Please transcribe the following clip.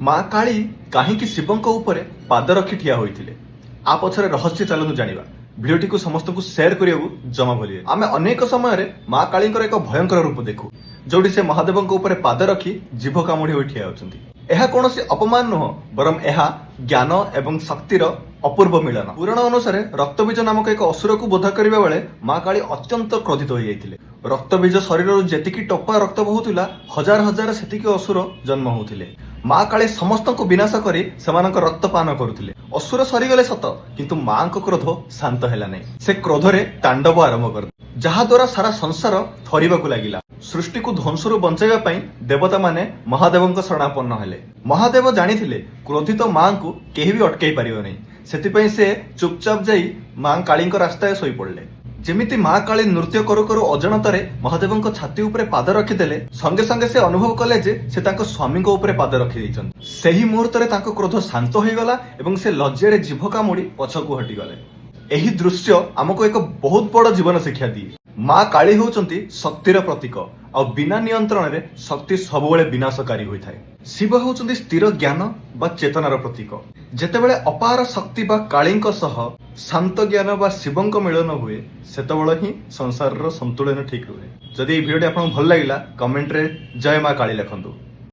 ମା କାଳୀ କାହିଁକି ଶିବଙ୍କ ଉପରେ ପାଦ ରଖି ଠିଆ ହୋଇଥିଲେ ଆ ପଛରେ ରହସ୍ୟ ଚାଲନ୍ତୁ ଜାଣିବା। ଭିଡିଓଟିକୁ ସମସ୍ତଙ୍କୁ ସେୟାର କରିବାକୁ ଜମା ଭୁଲିବେ। ଆମେ ଅନେକ ସମୟରେ ମା କାଳୀଙ୍କର ଏକ ଭୟଙ୍କର ରୂପ ଦେଖୁ ଯୋଉଠି ସେ ମହାଦେବଙ୍କ ଉପରେ ପାଦ ରଖି ଜିଭ କାମୁଡି ହୋଇ ଠିଆ ହେଉଛନ୍ତି। ଏହା କୌଣସି ଅପମାନ ନୁହଁ, ବରଂ ଏହା ଜ୍ଞାନ ଏବଂ ଶକ୍ତିର ଅପୂର୍ବ ମିଳନ। ପୁରାଣ ଅନୁସାରେ ରକ୍ତବୀଜ ନାମକ ଏକ ଅସୁରକୁ ବୋଧ କରିବା ବେଳେ ମା କାଳୀ ଅତ୍ୟନ୍ତ କ୍ରୋଧିତ ହୋଇଯାଇଥିଲେ। ରକ୍ତବୀଜ ଶରୀରରୁ ଯେତିକି ଟୋପା ରକ୍ତ ବହୁଥିଲା, ହଜାର ହଜାର ସେତିକି ଅସୁର ଜନ୍ମ ହେଉଥିଲେ। ମା କାଳୀ ସମସ୍ତଙ୍କୁ ବିନାଶ କରି ସେମାନଙ୍କ ରକ୍ତ ପାନ କରୁଥିଲେ। ଅସୁର ସରିଗଲେ ସତ, କିନ୍ତୁ ମାଙ୍କ କ୍ରୋଧ ଶାନ୍ତ ହେଲା ନାହିଁ। ସେ କ୍ରୋଧରେ ତାଣ୍ଡବ ଆରମ୍ଭ କରିଥିଲେ, ଯାହା ଦ୍ୱାରା ସାରା ସଂସାର ଥରିବାକୁ ଲାଗିଲା। ସୃଷ୍ଟିକୁ ଧ୍ୱଂସରୁ ବଞ୍ଚାଇବା ପାଇଁ ଦେବତାମାନେ ମହାଦେବଙ୍କ ଶରଣାପନ୍ନ ହେଲେ। ମହାଦେବ ଜାଣିଥିଲେ କ୍ରୋଧିତ ମାଙ୍କୁ କେହି ବି ଅଟକାଇ ପାରିବ ନାହିଁ। ସେଥିପାଇଁ ସେ ଚୁପଚାପ ଯାଇ ମା କାଳୀଙ୍କ ରାସ୍ତାରେ ଶୋଇପଡ଼ିଲେ। ଯେମିତି ମା କାଳୀ ନୃତ୍ୟ କରୁ କରୁ ଅଜାଣତରେ ମହାଦେବଙ୍କ ଛାତି ଉପରେ ପାଦ ରଖିଦେଲେ, ସଙ୍ଗେ ସଙ୍ଗେ ସେ ଅନୁଭବ କଲେ ଯେ ସେ ତାଙ୍କ ସ୍ୱାମୀଙ୍କ ଉପରେ ପାଦ ରଖିଦେଇଛନ୍ତି। ସେହି ମୁହୂର୍ତ୍ତରେ ତାଙ୍କ କ୍ରୋଧ ଶାନ୍ତ ହୋଇଗଲା ଏବଂ ସେ ଲଜ୍ଜାରେ ଜିଭ କାମୁଡି ପଛକୁ ହଟିଗଲେ। ଏହି ଦୃଶ୍ୟ ଆମକୁ ଏକ ବହୁତ ବଡ଼ ଜୀବନ ଶିକ୍ଷା ଦିଏ। ମା କାଳୀ ହେଉଛନ୍ତି ଶକ୍ତିର ପ୍ରତୀକ, ଆଉ ବିନା ନିୟନ୍ତ୍ରଣରେ ଶକ୍ତି ସବୁବେଳେ ବିନାଶକାରୀ ହୋଇଥାଏ। ଶିବ ହେଉଛନ୍ତି ସ୍ଥିର ଜ୍ଞାନ ବା ଚେତନାର ପ୍ରତୀକ। ଯେତେବେଳେ ଅପାର ଶକ୍ତି ବା କାଳୀଙ୍କ ସହ ଶାନ୍ତ ଜ୍ଞାନ ବା ଶିବଙ୍କ ମିଳନ ହୁଏ, ସେତେବେଳେ ହିଁ ସଂସାରର ସନ୍ତୁଳନ ଠିକ ରୁହେ। ଯଦି ଏହି ଭିଡିଓଟି ଆପଣଙ୍କୁ ଭଲ ଲାଗିଲା, କମେଣ୍ଟରେ ଜୟ ମା କାଳୀ ଲେଖନ୍ତୁ।